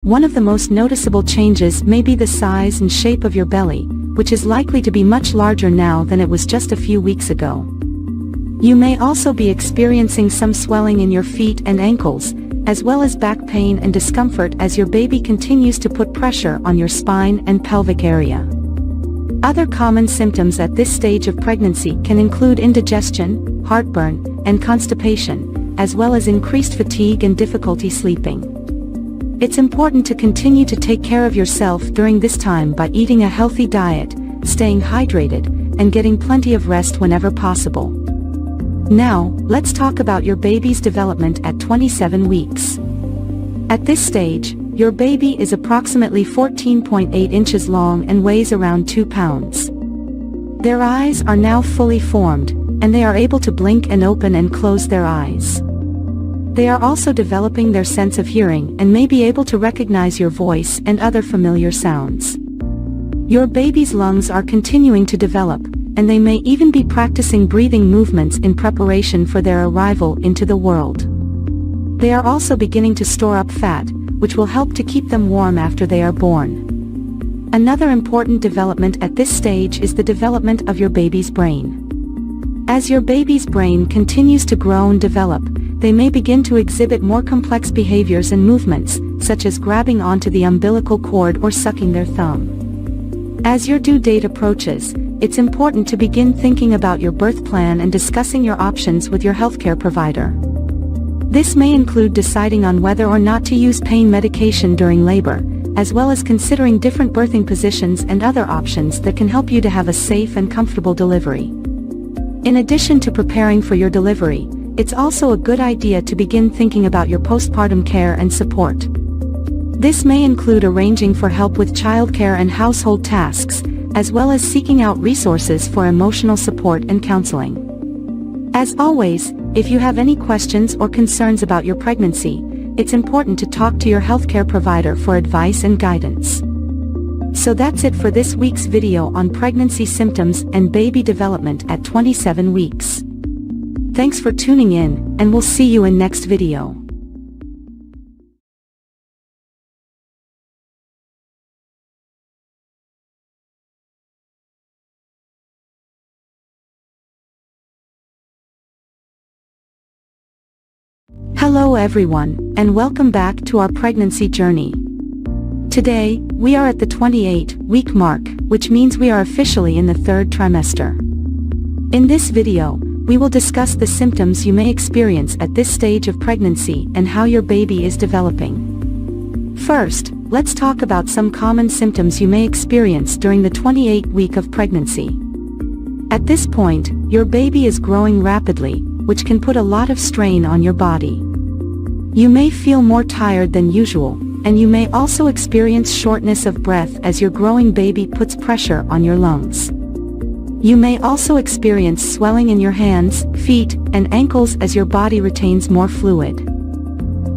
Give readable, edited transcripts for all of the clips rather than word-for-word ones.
One of the most noticeable changes may be the size and shape of your belly, which is likely to be much larger now than it was just a few weeks ago. You may also be experiencing some swelling in your feet and ankles, as well as back pain and discomfort as your baby continues to put pressure on your spine and pelvic area. Other common symptoms at this stage of pregnancy can include indigestion, heartburn, and constipation, as well as increased fatigue and difficulty sleeping. It's important to continue to take care of yourself during this time by eating a healthy diet, staying hydrated, and getting plenty of rest whenever possible. Now, let's talk about your baby's development at 27 weeks. At this stage, your baby is approximately 14.8 inches long and weighs around 2 pounds. Their eyes are now fully formed, and they are able to blink and open and close their eyes. They are also developing their sense of hearing and may be able to recognize your voice and other familiar sounds. Your baby's lungs are continuing to develop, and they may even be practicing breathing movements in preparation for their arrival into the world. They are also beginning to store up fat, which will help to keep them warm after they are born. Another important development at this stage is the development of your baby's brain. As your baby's brain continues to grow and develop, they may begin to exhibit more complex behaviors and movements, such as grabbing onto the umbilical cord or sucking their thumb. As your due date approaches, it's important to begin thinking about your birth plan and discussing your options with your healthcare provider. This may include deciding on whether or not to use pain medication during labor, as well as considering different birthing positions and other options that can help you to have a safe and comfortable delivery. In addition to preparing for your delivery, it's also a good idea to begin thinking about your postpartum care and support. This may include arranging for help with childcare and household tasks, as well as seeking out resources for emotional support and counseling. As always, if you have any questions or concerns about your pregnancy, it's important to talk to your healthcare provider for advice and guidance. So that's it for this week's video on pregnancy symptoms and baby development at 27 weeks. Thanks for tuning in, and we'll see you in next video. Hello everyone, and welcome back to our pregnancy journey. Today, we are at the 28-week mark, which means we are officially in the 3rd trimester. In this video, we will discuss the symptoms you may experience at this stage of pregnancy and how your baby is developing. First, let's talk about some common symptoms you may experience during the 28th week of pregnancy. At this point, your baby is growing rapidly, which can put a lot of strain on your body. You may feel more tired than usual, and you may also experience shortness of breath as your growing baby puts pressure on your lungs. You may also experience swelling in your hands, feet, and ankles as your body retains more fluid.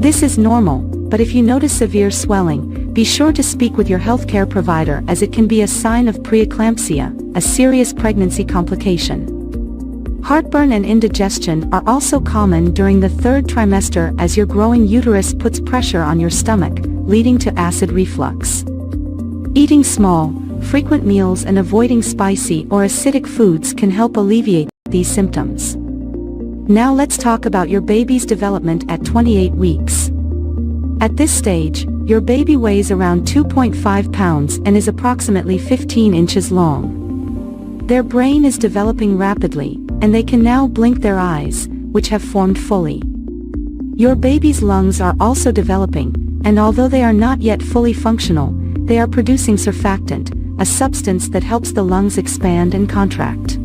This is normal, but if you notice severe swelling, be sure to speak with your healthcare provider as it can be a sign of preeclampsia, a serious pregnancy complication. Heartburn and indigestion are also common during the 3rd trimester as your growing uterus puts pressure on your stomach, leading to acid reflux. Eating small, frequent meals and avoiding spicy or acidic foods can help alleviate these symptoms. Now let's talk about your baby's development at 28 weeks. At this stage, your baby weighs around 2.5 pounds and is approximately 15 inches long. Their brain is developing rapidly, and they can now blink their eyes, which have formed fully. Your baby's lungs are also developing, and although they are not yet fully functional, they are producing surfactant, a substance that helps the lungs expand and contract.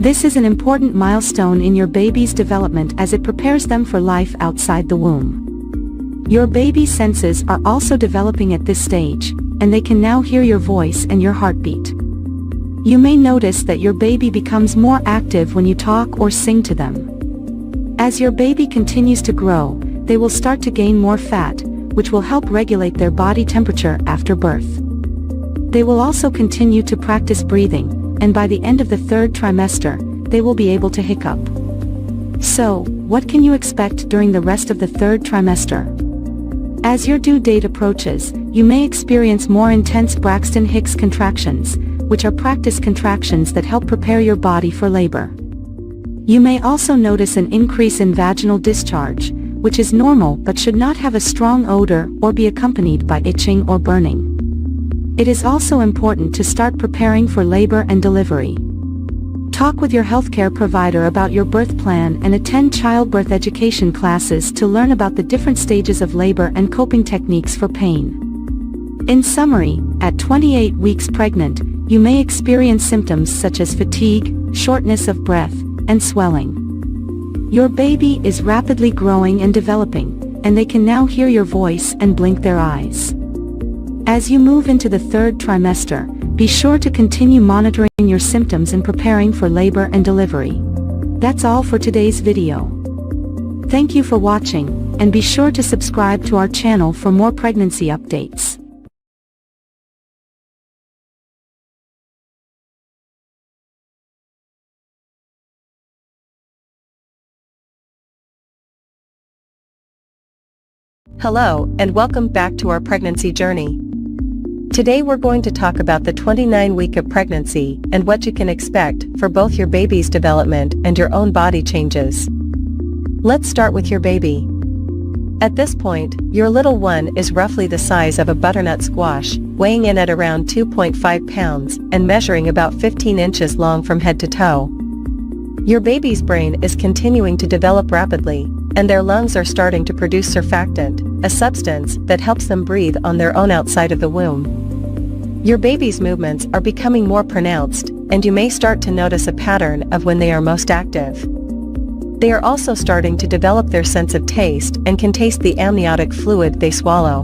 This is an important milestone in your baby's development as it prepares them for life outside the womb. Your baby's senses are also developing at this stage, and they can now hear your voice and your heartbeat. You may notice that your baby becomes more active when you talk or sing to them. As your baby continues to grow, they will start to gain more fat, which will help regulate their body temperature after birth. They will also continue to practice breathing, and by the end of the 3rd trimester, they will be able to hiccup. So, what can you expect during the rest of the 3rd trimester? As your due date approaches, you may experience more intense Braxton Hicks contractions, which are practice contractions that help prepare your body for labor. You may also notice an increase in vaginal discharge, which is normal but should not have a strong odor or be accompanied by itching or burning. It is also important to start preparing for labor and delivery. Talk with your healthcare provider about your birth plan and attend childbirth education classes to learn about the different stages of labor and coping techniques for pain. In summary, at 28 weeks pregnant, you may experience symptoms such as fatigue, shortness of breath, and swelling. Your baby is rapidly growing and developing, and they can now hear your voice and blink their eyes. As you move into the third trimester, be sure to continue monitoring your symptoms and preparing for labor and delivery. That's all for today's video. Thank you for watching, and be sure to subscribe to our channel for more pregnancy updates. Hello, and welcome back to our pregnancy journey. Today we're going to talk about the 29th week of pregnancy and what you can expect for both your baby's development and your own body changes. Let's start with your baby. At this point, your little one is roughly the size of a butternut squash, weighing in at around 2.5 pounds and measuring about 15 inches long from head to toe. Your baby's brain is continuing to develop rapidly, and their lungs are starting to produce surfactant, a substance that helps them breathe on their own outside of the womb. Your baby's movements are becoming more pronounced, and you may start to notice a pattern of when they are most active. They are also starting to develop their sense of taste and can taste the amniotic fluid they swallow.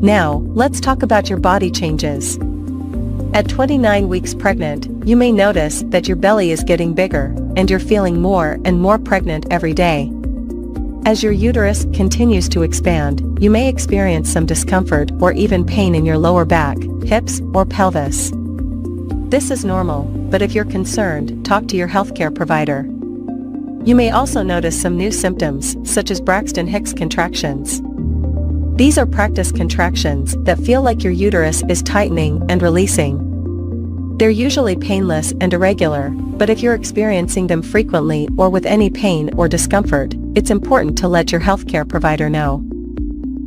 Now, let's talk about your body changes. At 29 weeks pregnant, you may notice that your belly is getting bigger, and you're feeling more and more pregnant every day. As your uterus continues to expand, you may experience some discomfort or even pain in your lower back, hips, or pelvis. This is normal, but if you're concerned, talk to your healthcare provider. You may also notice some new symptoms, such as Braxton Hicks contractions. These are practice contractions that feel like your uterus is tightening and releasing. They're usually painless and irregular, but if you're experiencing them frequently or with any pain or discomfort, it's important to let your healthcare provider know.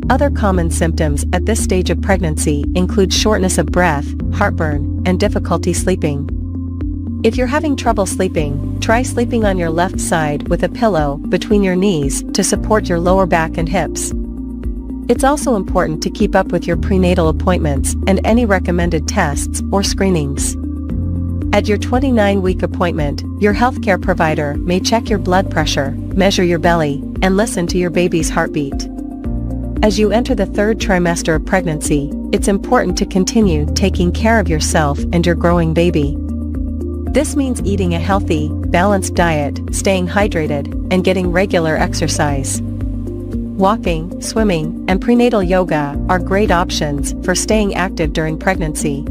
Other common symptoms at this stage of pregnancy include shortness of breath, heartburn, and difficulty sleeping. If you're having trouble sleeping, try sleeping on your left side with a pillow between your knees to support your lower back and hips. It's also important to keep up with your prenatal appointments and any recommended tests or screenings. At your 29-week appointment, your healthcare provider may check your blood pressure, measure your belly, and listen to your baby's heartbeat. As you enter the third trimester of pregnancy, it's important to continue taking care of yourself and your growing baby. This means eating a healthy, balanced diet, staying hydrated, and getting regular exercise. Walking, swimming, and prenatal yoga are great options for staying active during pregnancy.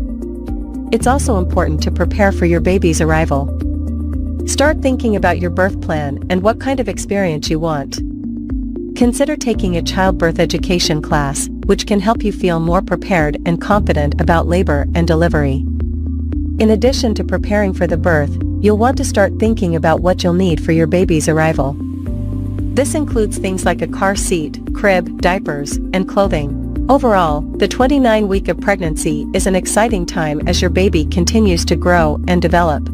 It's also important to prepare for your baby's arrival. Start thinking about your birth plan and what kind of experience you want. Consider taking a childbirth education class, which can help you feel more prepared and confident about labor and delivery. In addition to preparing for the birth, you'll want to start thinking about what you'll need for your baby's arrival. This includes things like a car seat, crib, diapers, and clothing. Overall, the 29th week of pregnancy is an exciting time as your baby continues to grow and develop.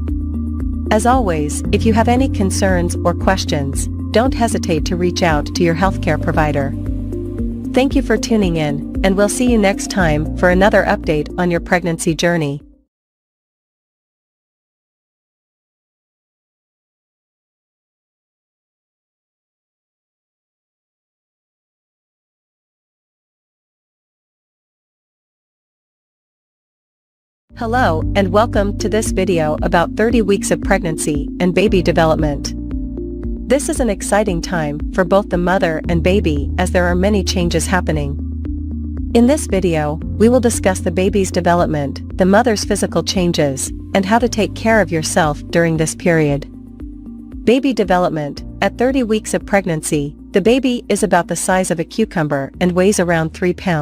As always, if you have any concerns or questions, don't hesitate to reach out to your healthcare provider. Thank you for tuning in, and we'll see you next time for another update on your pregnancy journey. Hello, and welcome to this video about 30 weeks of pregnancy and baby development. This is an exciting time for both the mother and baby as there are many changes happening. In this video, we will discuss the baby's development, the mother's physical changes, and how to take care of yourself during this period. Baby development, At 30 weeks of pregnancy, the baby is about the size of a cucumber and weighs around 3 pounds.